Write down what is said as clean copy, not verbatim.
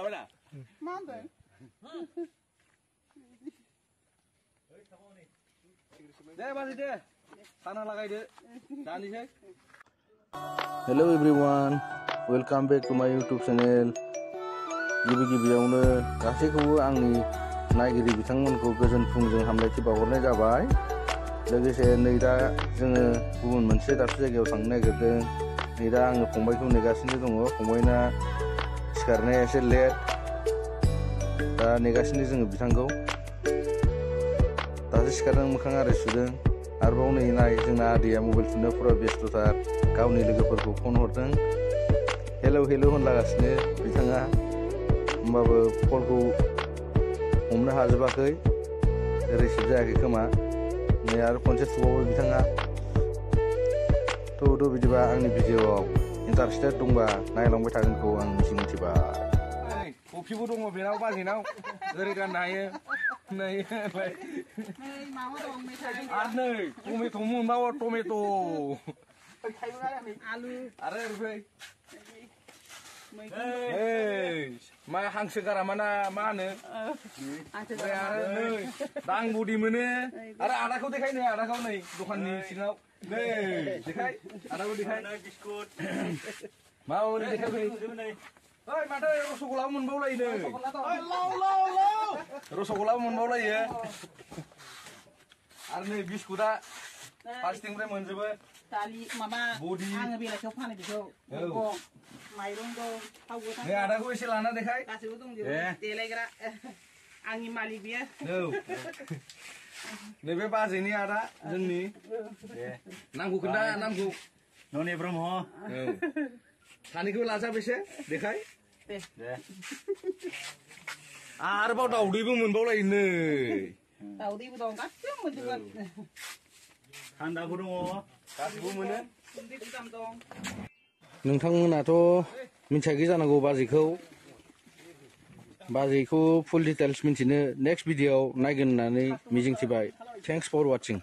Mana? Mana? Deh masih deh. Sana lagai deh. Dani sih. Hello everyone, welcome back to my YouTube channel. गिबियावनो गासैखौबो आंनि नायगिरि बिथांमोनखौ गोजोन फुंजों हामलायथि बावहरनाय जाबाय। लोगोसे नै दा जोङो गुबुन मोनसे दाबसे जायगायाव थांनो नागिरदों। नै दा आङो फंबायखौ नेगासिनो दङ। फंबायना सिखारनाया एसे लेट। दा नेगासिनो जोङो बिथांखौ। दासो सिखारदों, मोखां आरि सुदों। आरोबाव नै नाय जोंना आदैया मबाइल थुनायाव फुरा बेस्थ'थार। गावनि लोगोफोरखौ फन हरदों। हेलौ हेलौ होनलागासिनो बिथाङा। होमबाबो कलखौ हमनो हाजोबाखै, रिसिभ जायाखै खोमा। नै आरो खनसे थुबावबाय बिथाङा। थ' बिदिबा आंनि भिडिअ'आव इन्टारेस्टेड दंबा नायलांबाय थागोनखौ आं मिजिंथिबाय। कफिबो दङ बेनाव बाजैनाव, ओरै गाननो हायो। नै माबा दं मेथाइ। आरो नै टमेट' मोनबावो, टमेट'। आलु आरो ओरै मैगं। मा हांसो गारामाना मा होनो? हांसो आरो नै दांबुदि मोनो। आरो आदाखौ देखाय, नै आदाखौ नै दखाननि सिङाव। नै देखाय, आदाखौ देखाय। बिस्कुट मा माने देखाय। ओइ माथो रसगलाबो मोनबावलायो नै। रसगलाबो मोनबावलायो। आरो नै बिस्कुटआ फारसेथिंनिफ्राय मोनजोबो। दालि माबा बडि आङो बेलासियाव फानो बेखौ। माइरं दं, थाव गोथां। नै आदाखौ एसे लाना देखाय। गासैबो दंजोबो। देलायग्रा आंनि मालिक बियो। औ नैबे बाजैनि आदा जोंनि। नामखौ खोन्था, नामखौ। ननि ब्रह्म। औ सानैखौ लाजाबेसे देखाय। दे आरोबाव दाउदैबो मोनबावलायो नै। दाउदैबो दं, गासिबो मोनजोबगोन। थान्दाबो दङ, गासिबो मोनो। गुन्दै गुदाम दं। नोंथांमोनाथ' मिथियाखै जानांगौ बाजैखौ फुल डिटेल्स मिथिनो नेक्स्ट भिडिअ'आव नायगोन होननानै मिजिंथिबाय। Thanks four वाचिं।